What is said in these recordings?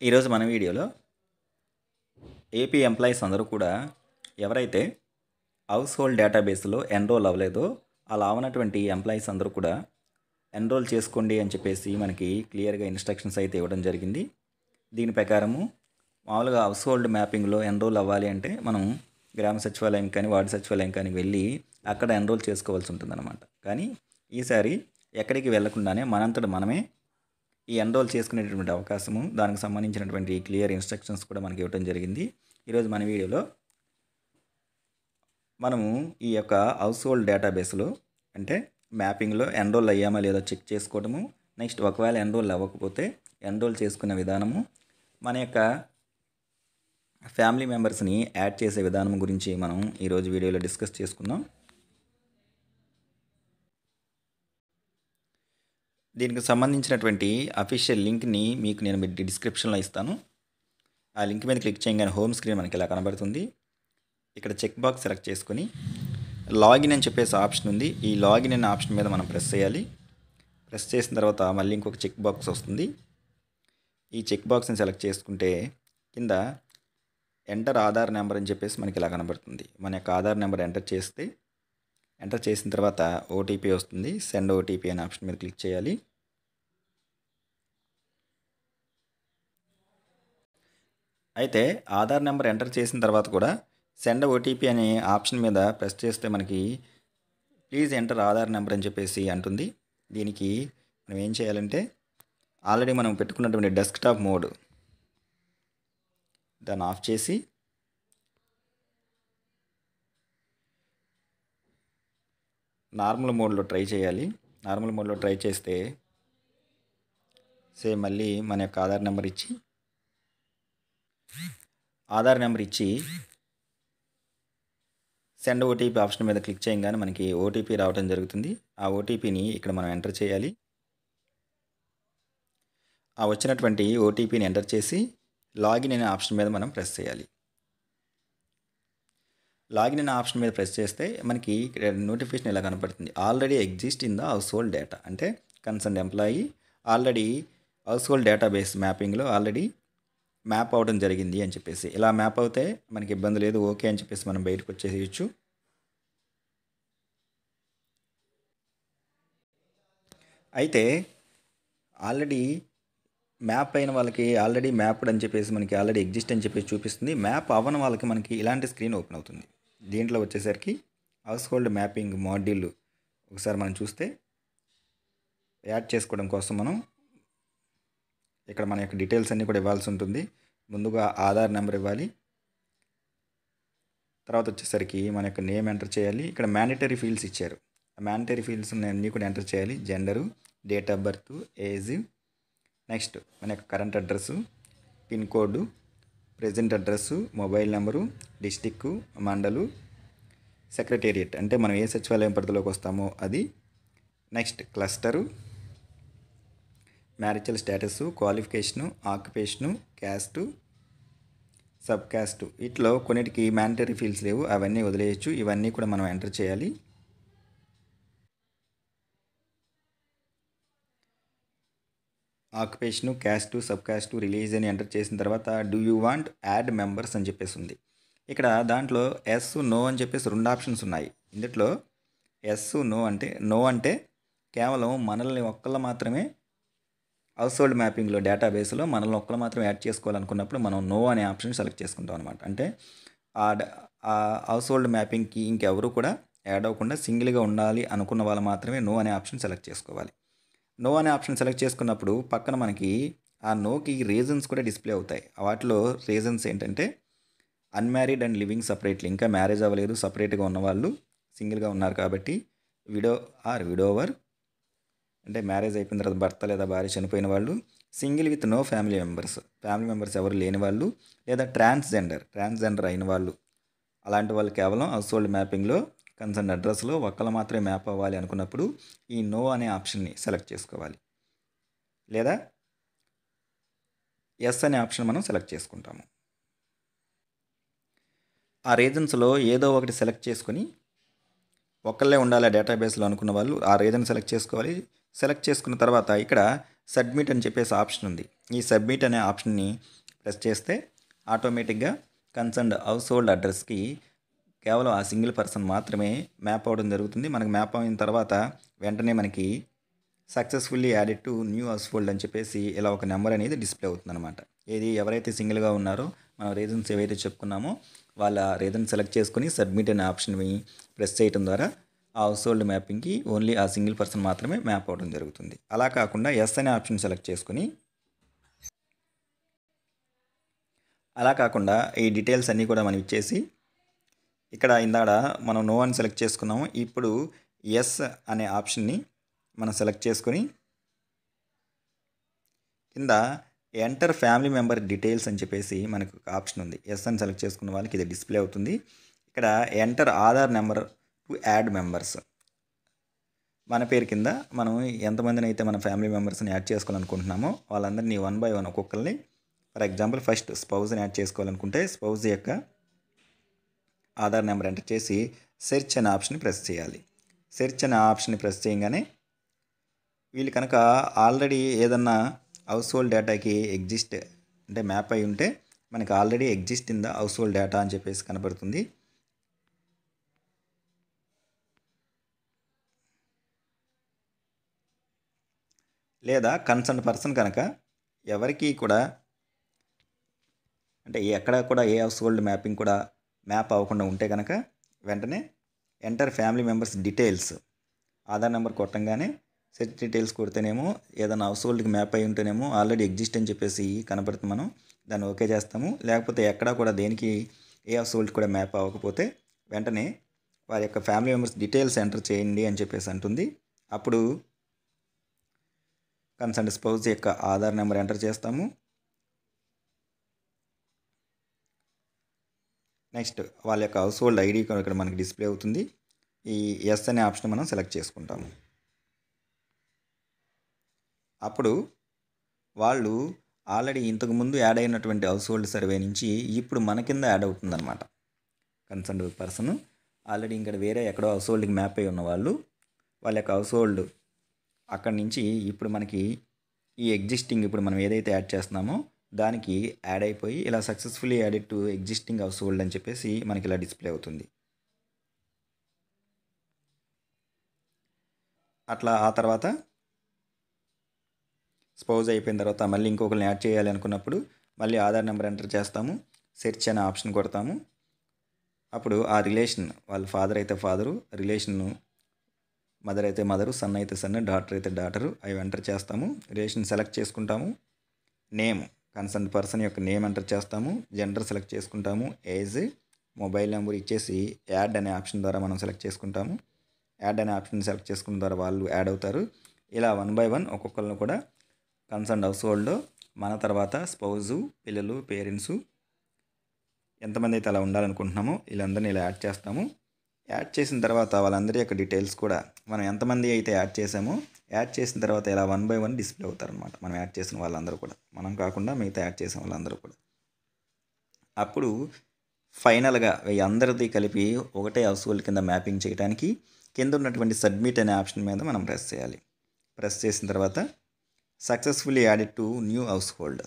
ఈరోజు మన వీడియోలో ఏపీ ఎంప్లాయీస్ అందరూ కూడా ఎవరైతే హౌస్ హోల్డ్ డేటాబేస్లో ఎన్రోల్ అవ్వలేదో అలా అవనటువంటి ఎంప్లాయీస్ అందరూ కూడా ఎన్రోల్ చేసుకోండి అని చెప్పేసి మనకి క్లియర్గా ఇన్స్ట్రక్షన్స్ అయితే ఇవ్వడం జరిగింది. దీని ప్రకారము మామూలుగా హౌస్ హోల్డ్ మ్యాపింగ్లో ఎన్రోల్ అవ్వాలి అంటే మనం గ్రామ సచివాలయం కానీ వార్డు సచివాలయం కానీ వెళ్ళి అక్కడ ఎన్రోల్ చేసుకోవాల్సి ఉంటుందన్నమాట. కానీ ఈసారి ఎక్కడికి వెళ్లకుండానే మనంతట మనమే ఈ ఎన్రోల్ చేసుకునేటటువంటి అవకాశము, దానికి సంబంధించినటువంటి క్లియర్ ఇన్స్ట్రక్షన్స్ కూడా మనకి ఇవ్వడం జరిగింది. ఈరోజు మన వీడియోలో మనము ఈ యొక్క హౌస్ హోల్డ్ డేటాబేస్లో అంటే మ్యాపింగ్లో ఎన్రోల్ అయ్యామా లేదో చెక్ చేసుకోవడము, నెక్స్ట్ ఒకవేళ ఎన్రోల్ అవ్వకపోతే ఎన్రోల్ చేసుకునే విధానము, మన యొక్క ఫ్యామిలీ మెంబర్స్ని యాడ్ చేసే విధానం గురించి మనం ఈరోజు వీడియోలో డిస్కస్ చేసుకుందాం. దీనికి సంబంధించినటువంటి అఫీషియల్ లింక్ని మీకు నేను డిస్క్రిప్షన్లో ఇస్తాను. ఆ లింక్ మీద క్లిక్ చేయగానే హోమ్ స్క్రీన్ మనకి ఇలా కనబడుతుంది. ఇక్కడ చెక్ బాక్స్ సెలెక్ట్ చేసుకొని లాగిన్ అని చెప్పేసి ఆప్షన్ ఉంది. ఈ లాగిన్ అనే ఆప్షన్ మీద మనం ప్రెస్ చేయాలి. ప్రెస్ చేసిన తర్వాత మళ్ళీ ఇంకొక చెక్ బాక్స్ వస్తుంది. ఈ చెక్ బాక్స్ని సెలెక్ట్ చేసుకుంటే కింద ఎంటర్ ఆధార్ నెంబర్ అని చెప్పేసి మనకి ఇలా కనబడుతుంది. మన యొక్క ఆధార్ నెంబర్ ఎంటర్ చేసిన తర్వాత ఓటీపీ వస్తుంది. సెండ్ ఓటీపీ అనే ఆప్షన్ మీద క్లిక్ చేయాలి. అయితే ఆధార్ నెంబర్ ఎంటర్ చేసిన తర్వాత కూడా సెండ్ ఓటీపీ అనే ఆప్షన్ మీద ప్రెస్ చేస్తే మనకి ప్లీజ్ ఎంటర్ ఆధార్ నెంబర్ అని చెప్పేసి అంటుంది. దీనికి మనం ఏం చేయాలంటే ఆల్రెడీ మనం పెట్టుకున్నటువంటి డెస్క్టాప్ మోడ్ దాన్ని ఆఫ్ చేసి నార్మల్ మోడ్లో ట్రై చేయాలి. నార్మల్ మోడ్లో ట్రై చేస్తే సేమ్ మళ్ళీ మన యొక్క ఆధార్ నెంబర్ ఇచ్చి సెండ్ ఓటీపీ ఆప్షన్ మీద క్లిక్ చేయగానే మనకి ఓటీపీ రావడం జరుగుతుంది. ఆ ఓటీపీని ఇక్కడ మనం ఎంటర్ చేయాలి. ఆ వచ్చినటువంటి ఓటీపీని ఎంటర్ చేసి లాగిన్ అనే ఆప్షన్ మీద మనం ప్రెస్ చేయాలి. లాగిన్ అనే ఆప్షన్ మీద ప్రెస్ చేస్తే మనకి నోటిఫికేషన్ ఇలా కనపడుతుంది. Already exist in the household data, అంటే concern employee already household database మ్యాపింగ్లో ఆల్రెడీ మ్యాప్ అవ్వడం జరిగింది అని చెప్పేసి. ఇలా మ్యాప్ అవుతే మనకి ఇబ్బంది లేదు, ఓకే అని చెప్పేసి మనం బయటకు వచ్చేసేయచ్చు. అయితే ఆల్రెడీ మ్యాప్ అయిన వాళ్ళకి ఆల్రెడీ మ్యాప్డ్ అని చెప్పేసి మనకి ఆల్రెడీ ఎగ్జిస్ట్ అని చెప్పేసి చూపిస్తుంది. మ్యాప్ అవ్వని వాళ్ళకి మనకి ఇలాంటి స్క్రీన్ ఓపెన్ అవుతుంది. దీంట్లో వచ్చేసరికి హౌస్ హోల్డ్ మ్యాపింగ్ మాడ్యూల్ ఒకసారి మనం చూస్తే యాడ్ చేసుకోవడం కోసం మనం ఇక్కడ మన యొక్క డీటెయిల్స్ అన్నీ కూడా ఇవ్వాల్సి ఉంటుంది. ముందుగా ఆధార్ నెంబర్ ఇవ్వాలి. తర్వాత వచ్చేసరికి మన యొక్క నేమ్ ఎంటర్ చేయాలి. ఇక్కడ మ్యాండేటరీ ఫీల్డ్స్ ఇచ్చారు. ఆ మ్యాండేటరీ ఫీల్డ్స్ అన్నీ కూడా ఎంటర్ చేయాలి. Gender, date of birth, age, next మన యొక్క current address, pin code, present address, mobile number, district, మండలు, సెక్రటేరియట్ అంటే మనం ఏ సచివాలయం పరిధిలోకి వస్తామో అది, next cluster, marital status, qualification, occupation, caste, sub caste, వీటిలో కొన్నిటికి మ్యాండేటరీ ఫీల్డ్స్ లేవు, అవన్నీ వదిలేయచ్చు. ఇవన్నీ కూడా మనం ఎంటర్ చేయాలి. Occupation, caste, sub caste, religion enter చేసిన తర్వాత do you want add members అని చెప్పేసి ఉంది. ఇక్కడ దాంట్లో ఎస్, నో అని చెప్పేసి 2 ఆప్షన్స్ ఉన్నాయి. ఇందులో ఎస్, నో అంటే కేవలం మనల్ని ఒక్కళ్ళు మాత్రమే హౌస్ హోల్డ్ మ్యాపింగ్లో డేటాబేస్లో మనల్ని ఒక్కళ్ళు మాత్రమే యాడ్ చేసుకోవాలనుకున్నప్పుడు మనం నో అనే ఆప్షన్ సెలెక్ట్ చేసుకుంటాం అనమాట. అంటే ఆ హౌస్ హోల్డ్ మ్యాపింగ్కి ఇంకెవరు కూడా యాడ్ అవ్వకుండా సింగిల్గా ఉండాలి అనుకున్న వాళ్ళు మాత్రమే నో అనే ఆప్షన్ సెలెక్ట్ చేసుకోవాలి. నో అనే ఆప్షన్ సెలెక్ట్ చేసుకున్నప్పుడు పక్కన మనకి ఆ నోకి రీజన్స్ కూడా డిస్ప్లే అవుతాయి. వాటిలో రీజన్స్ ఏంటంటే అన్మ్యారీడ్ అండ్ లివింగ్ సపరేట్లీ, ఇంకా మ్యారేజ్ అవ్వలేదు, సపరేట్గా ఉన్నవాళ్ళు, సింగిల్గా ఉన్నారు కాబట్టి విడో ఆర్ విడోవర్ అంటే మ్యారేజ్ అయిపోయిన తర్వాత భర్త లేదా భార్య చనిపోయిన వాళ్ళు, single with no family members ఎవరు లేని వాళ్ళు, లేదా ట్రాన్స్జెండర్ అయిన వాళ్ళు, అలాంటి వాళ్ళు కేవలం హౌస్ హోల్డ్ మ్యాపింగ్లో కన్సర్న్ అడ్రస్లో ఒక్కళ్ళు మాత్రమే మ్యాప్ అవ్వాలి అనుకున్నప్పుడు ఈ నో అనే ఆప్షన్ని సెలెక్ట్ చేసుకోవాలి. లేదా ఎస్ అనే ఆప్షన్ మనం సెలెక్ట్ చేసుకుంటాము. ఆ రీజన్స్లో ఏదో ఒకటి సెలెక్ట్ చేసుకొని ఒక్కళ్ళే ఉండాలి డేటాబేస్లో అనుకున్న వాళ్ళు ఆ రీజన్ సెలెక్ట్ చేసుకోవాలి. సెలెక్ట్ చేసుకున్న తర్వాత ఇక్కడ సబ్మిట్ అని చెప్పేసి ఆప్షన్ ఉంది. ఈ సబ్మిట్ అనే ఆప్షన్ని ప్రెస్ చేస్తే ఆటోమేటిక్గా కన్సర్న్డ్ హౌస్ హోల్డ్ అడ్రస్కి కేవలం ఆ సింగిల్ పర్సన్ మాత్రమే మ్యాప్ అవ్వడం జరుగుతుంది. మనకు మ్యాప్ అయిన తర్వాత వెంటనే మనకి successfully added to new house hold అని చెప్పేసి ఇలా ఒక నెంబర్ అనేది డిస్ప్లే అవుతుంది అనమాట. ఏది ఎవరైతే సింగిల్గా ఉన్నారో మనం రీజన్స్ ఏవైతే చెప్పుకున్నామో వాళ్ళ రీజన్ సెలెక్ట్ చేసుకుని సబ్మిట్ అనే ఆప్షన్ని ప్రెస్ చేయడం ద్వారా ఆ హౌస్ హోల్డ్ మ్యాపింగ్కి ఓన్లీ ఆ సింగిల్ పర్సన్ మాత్రమే మ్యాప్ అవ్వడం జరుగుతుంది. అలా కాకుండా ఎస్ అనే ఆప్షన్ సెలెక్ట్ చేసుకుని అలా కాకుండా ఈ డీటెయిల్స్ అన్నీ కూడా మనం ఇచ్చేసి ఇక్కడ ఇందాడ మనం నో అని సెలెక్ట్ చేసుకున్నాము. ఇప్పుడు ఎస్ అనే ఆప్షన్ని మనం సెలెక్ట్ చేసుకొని కింద ఎంటర్ ఫ్యామిలీ మెంబర్ డీటెయిల్స్ అని చెప్పేసి మనకు ఒక ఆప్షన్ ఉంది. ఎస్ అని సెలెక్ట్ చేసుకున్న వాళ్ళకి ఇది డిస్ప్లే అవుతుంది. ఇక్కడ enter Aadhaar number to add members, మన పేరు కింద మనం ఎంతమందిని అయితే మన ఫ్యామిలీ మెంబర్స్ని యాడ్ చేసుకోవాలనుకుంటున్నామో వాళ్ళందరినీ 1 by 1 ఒక్కొక్కరిని, ఫర్ ఎగ్జాంపుల్ ఫస్ట్ స్పౌజ్ని యాడ్ చేసుకోవాలనుకుంటే స్పౌజ్ యొక్క ఆధార్ నెంబర్ ఎంటర్ చేసి సెర్చ్ అనే ఆప్షన్ ప్రెస్ చేయాలి. సెర్చ్ అనే ఆప్షన్ ప్రెస్ చేయగానే వీళ్ళు కనుక ఆల్రెడీ ఏదన్నా హౌస్ హోల్డ్ డేటాకి ఎగ్జిస్ట్ అంటే మ్యాప్ అయి ఉంటే మనకి already exist in the household data అని చెప్పేసి కనబడుతుంది. లేదా కన్సర్న్ పర్సన్ కనుక ఎవరికి కూడా అంటే ఎక్కడ కూడా ఏ హౌస్ హోల్డ్ మ్యాపింగ్ కూడా మ్యాప్ అవ్వకుండా ఉంటే కనుక వెంటనే enter family members details Aadhaar number కొట్టంగానే సెట్ డీటెయిల్స్ కొడితేనేమో ఏదైనా హౌస్ హోల్డ్కి మ్యాప్ అయి ఉంటేనేమో ఆల్రెడీ ఎగ్జిస్ట్ అని చెప్పేసి కనబడుతుంది. మనం దాన్ని ఓకే చేస్తాము. లేకపోతే ఎక్కడా కూడా దేనికి ఏ హౌస్ హోల్డ్ కూడా మ్యాప్ అవ్వకపోతే వెంటనే వారి యొక్క ఫ్యామిలీ మెంబర్స్ డీటెయిల్స్ ఎంటర్ చేయండి అని చెప్పేసి అంటుంది. అప్పుడు కన్సర్న్ స్పౌజ్ యొక్క ఆధార్ నెంబర్ ఎంటర్ చేస్తాము. నెక్స్ట్ వాళ్ళ యొక్క హౌస్ హోల్డ్ ఐడి ఇక్కడ మనకి డిస్ప్లే అవుతుంది. ఈ ఎస్ అనే ఆప్షన్ మనం సెలెక్ట్ చేసుకుంటాము. అప్పుడు వాళ్ళు ఆల్రెడీ ఇంతకుముందు యాడ్ అయినటువంటి హౌస్ హోల్డ్ సర్వే నుంచి ఇప్పుడు మన కింద యాడ్ అవుతుందన్నమాట. కన్సర్న్ పర్సన్ ఆల్రెడీ ఇక్కడ వేరే ఎక్కడో హౌస్ హోల్డ్కి మ్యాప్ అయి ఉన్న వాళ్ళు వాళ్ళ యొక్క హౌస్ హోల్డ్ అక్కడి నుంచి ఇప్పుడు మనకి ఈ ఎగ్జిస్టింగ్ ఇప్పుడు మనం ఏదైతే యాడ్ చేస్తున్నామో దానికి యాడ్ అయిపోయి ఇలా successfully added to existing house hold అని చెప్పేసి మనకి ఇలా డిస్ప్లే అవుతుంది. అట్లా ఆ తర్వాత స్పౌజ్ అయిపోయిన తర్వాత మళ్ళీ ఇంకొకరిని యాడ్ చేయాలి అనుకున్నప్పుడు మళ్ళీ ఆధార్ నెంబర్ ఎంటర్ చేస్తాము. సెర్చ్ అనే ఆప్షన్ కొడతాము. అప్పుడు ఆ రిలేషన్ వాళ్ళ ఫాదర్ అయితే ఫాదరు, రిలేషన్ మదర్ అయితే మదరు, సన్ అయితే సన్, డాటర్ అయితే డాటరు అవి ఎంటర్ చేస్తాము. రిలేషన్ సెలెక్ట్ చేసుకుంటాము. నేమ్ కన్సర్న్ పర్సన్ యొక్క నేమ్ ఎంటర్ చేస్తాము. జెండర్ సెలెక్ట్ చేసుకుంటాము. ఏజ్, మొబైల్ నెంబర్ ఇచ్చేసి యాడ్ అనే ఆప్షన్ ద్వారా మనం సెలెక్ట్ చేసుకుంటాము. యాడ్ అనే ఆప్షన్ సెలెక్ట్ చేసుకున్న ద్వారా వాళ్ళు యాడ్ అవుతారు. ఇలా 1 by 1 ఒక్కొక్కరిని కూడా కన్సర్న్ హౌస్ హోల్డ్లో మన తర్వాత స్పౌజు, పిల్లలు, పేరెంట్సు ఎంతమంది అయితే అలా ఉండాలనుకుంటున్నామో వీళ్ళందరినీ ఇలా యాడ్ చేస్తాము. యాడ్ చేసిన తర్వాత వాళ్ళందరి యొక్క డీటెయిల్స్ కూడా మనం ఎంతమంది అయితే యాడ్ చేసామో యాడ్ చేసిన తర్వాత ఇలా 1 by 1 డిస్ప్లే అవుతారనమాట. మనం యాడ్ చేసిన వాళ్ళందరూ కూడా, మనం కాకుండా మిగతా యాడ్ చేసిన వాళ్ళందరూ కూడా. అప్పుడు ఫైనల్గా అందరిది కలిపి ఒకటే హౌస్ హోల్డ్ కింద మ్యాపింగ్ చేయడానికి కింద ఉన్నటువంటి సబ్మిట్ అనే ఆప్షన్ మీద మనం ప్రెస్ చేయాలి. ప్రెస్ చేసిన తర్వాత successfully added to new house hold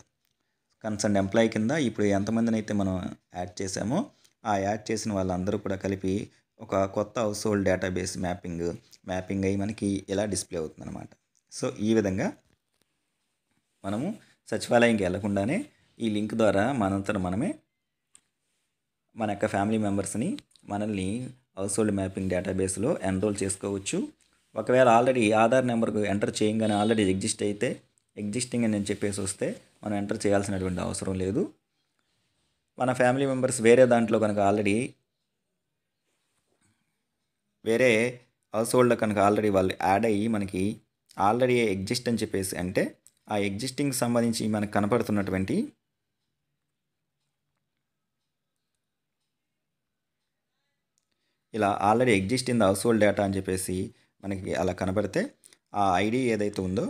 concern employee కింద ఇప్పుడు ఎంతమందిని అయితే మనం యాడ్ చేసామో ఆ యాడ్ చేసిన వాళ్ళందరూ కూడా కలిపి ఒక కొత్త హౌస్ హోల్డ్ డేటాబేస్ మ్యాపింగ్ అయ్యి మనకి ఇలా డిస్ప్లే అవుతుందన్నమాట. సో ఈ విధంగా మనము సచివాలయంకి వెళ్లకుండానే ఈ లింక్ ద్వారా మనంతట మనమే మన యొక్క ఫ్యామిలీ మెంబర్స్ని మనల్ని హౌస్ హోల్డ్ మ్యాపింగ్ డేటాబేస్లో ఎన్రోల్ చేసుకోవచ్చు. ఒకవేళ ఆల్రెడీ ఆధార్ నెంబర్కు ఎంటర్ చేయగానే ఆల్రెడీ ఎగ్జిస్టింగ్ అని చెప్పేసి వస్తే మనం ఎంటర్ చేయాల్సినటువంటి అవసరం లేదు. మన ఫ్యామిలీ మెంబర్స్ వేరే దాంట్లో కనుక వేరే హౌస్ హోల్డ్లో కనుక ఆల్రెడీ వాళ్ళు యాడ్ అయ్యి మనకి ఆల్రెడీ ఎగ్జిస్ట్ అని చెప్పేసి అంటే ఆ ఎగ్జిస్టింగ్కి సంబంధించి మనకు కనపడుతున్నటువంటి ఇలా already exist in the household data అని చెప్పేసి మనకి అలా కనపడితే ఆ ఐడి ఏదైతే ఉందో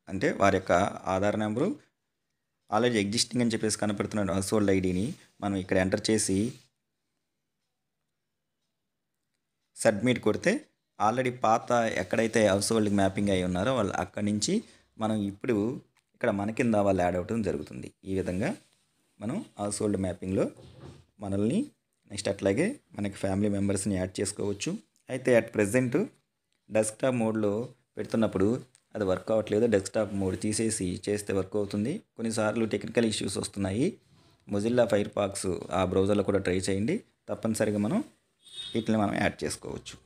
అంటే వారి యొక్క ఆధార్ నెంబరు ఆల్రెడీ ఎగ్జిస్టింగ్ అని చెప్పేసి కనపడుతున్న హౌస్ హోల్డ్ ఐడిని మనం ఇక్కడ ఎంటర్ చేసి సబ్మిట్ కొడితే ఆల్రెడీ పాత ఎక్కడైతే హౌస్ హోల్డ్కి మ్యాపింగ్ అయి ఉన్నారో వాళ్ళు అక్కడి నుంచి మనం ఇప్పుడు ఇక్కడ మన కింద వాళ్ళు యాడ్ అవ్వడం జరుగుతుంది. ఈ విధంగా మనం హౌస్ హోల్డ్ మ్యాపింగ్లో మనల్ని నెక్స్ట్ అట్లాగే మనకి ఫ్యామిలీ మెంబర్స్ని యాడ్ చేసుకోవచ్చు. అయితే అట్ ప్రెజెంట్ డెస్క్టాప్ మోడ్లో పెడుతున్నప్పుడు అది వర్క్ అవ్వట్లేదు. డెస్క్టాప్ మోడ్ తీసేసి చేస్తే వర్క్ అవుతుంది. కొన్నిసార్లు టెక్నికల్ ఇష్యూస్ వస్తున్నాయి. మొజిల్లా ఫైర్ ఫాక్స్ ఆ బ్రౌజర్లో కూడా ట్రై చేయండి. తప్పనిసరిగా వీటిని మనం యాడ్ చేసుకోవచ్చు.